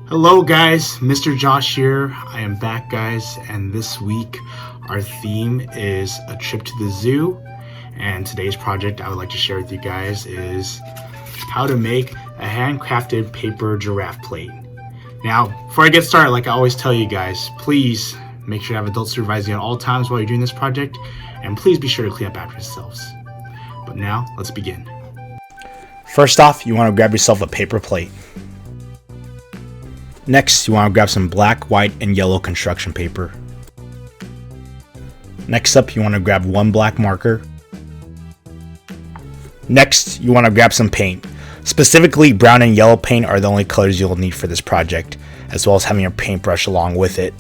Hello guys, Mr. Josh here. I am back guys, and this week our theme is a trip to the zoo. And today's project I would like to share with you guys is how to make a handcrafted paper giraffe plate. Now, before I get started, like I always tell you guys, please make sure to have adults supervising at all times while you're doing this project, and please be sure to clean up after yourselves. But now, let's begin. First off, you want to grab yourself a paper plate. Next, you want to grab some black, white, and yellow construction paper. Next up, you want to grab one black marker. Next, you want to grab some paint. Specifically, brown and yellow paint are the only colors you'll need for this project, as well as having your paintbrush along with it,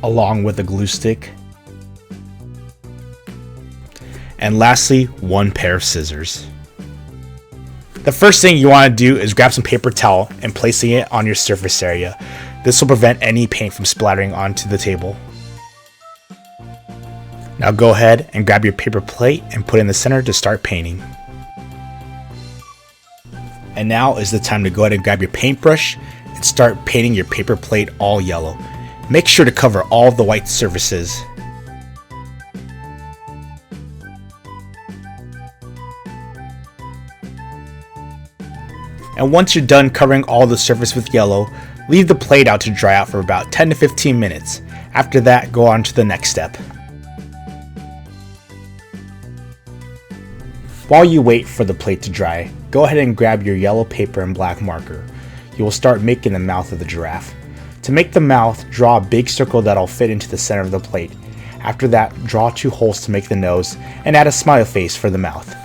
along with a glue stick. And lastly, one pair of scissors. The first thing you want to do is grab some paper towel and placing it on your surface area. This will prevent any paint from splattering onto the table. Now go ahead and grab your paper plate and put it in the center to start painting. And now is the time to go ahead and grab your paintbrush and start painting your paper plate all yellow. Make sure to cover all the white surfaces. And once you're done covering all the surface with yellow, leave the plate out to dry out for about 10 to 15 minutes. After that, go on to the next step. While you wait for the plate to dry, go ahead and grab your yellow paper and black marker. You will start making the mouth of the giraffe. To make the mouth, draw a big circle that'll fit into the center of the plate. After that, draw 2 holes to make the nose and add a smiley face for the mouth.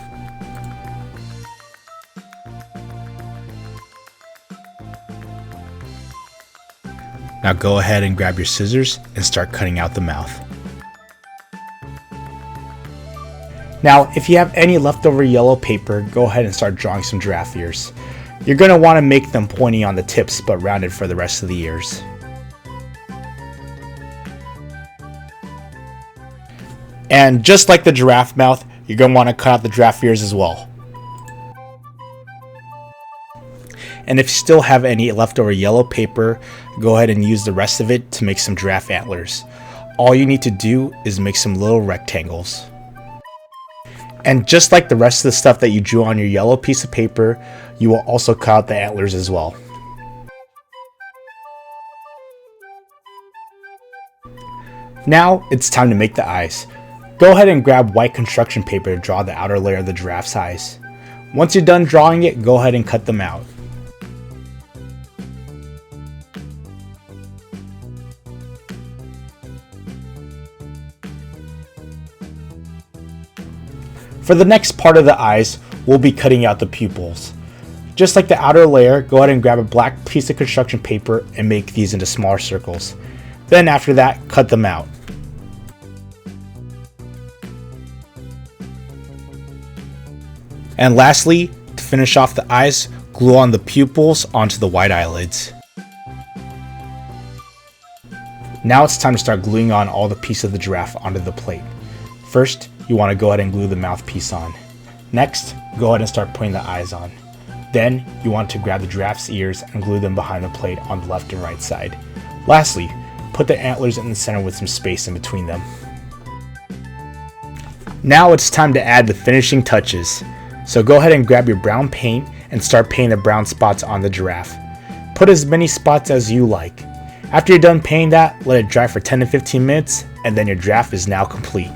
Now go ahead and grab your scissors and start cutting out the mouth. Now, if you have any leftover yellow paper, go ahead and start drawing some giraffe ears. You're going to want to make them pointy on the tips but rounded for the rest of the ears. And just like the giraffe mouth, you're going to want to cut out the giraffe ears as well. And if you still have any leftover yellow paper, go ahead and use the rest of it to make some giraffe antlers. All you need to do is make some little rectangles. And just like the rest of the stuff that you drew on your yellow piece of paper, you will also cut out the antlers as well. Now it's time to make the eyes. Go ahead and grab white construction paper to draw the outer layer of the giraffe's eyes. Once you're done drawing it, go ahead and cut them out. For the next part of the eyes, we'll be cutting out the pupils. Just like the outer layer, go ahead and grab a black piece of construction paper and make these into smaller circles. Then after that, cut them out. And lastly, to finish off the eyes, glue on the pupils onto the white eyelids. Now it's time to start gluing on all the pieces of the giraffe onto the plate. First, you want to go ahead and glue the mouthpiece on. Next, go ahead and start putting the eyes on. Then, you want to grab the giraffe's ears and glue them behind the plate on the left and right side. Lastly, put the antlers in the center with some space in between them. Now it's time to add the finishing touches. So go ahead and grab your brown paint and start painting the brown spots on the giraffe. Put as many spots as you like. After you're done painting that, let it dry for 10 to 15 minutes, and then your giraffe is now complete.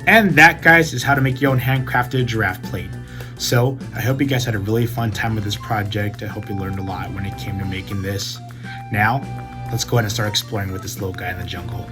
And that, guys, is how to make your own handcrafted giraffe plate. So, I hope you guys had a really fun time with this project. I hope you learned a lot when it came to making this. Now, let's go ahead and start exploring with this little guy in the jungle.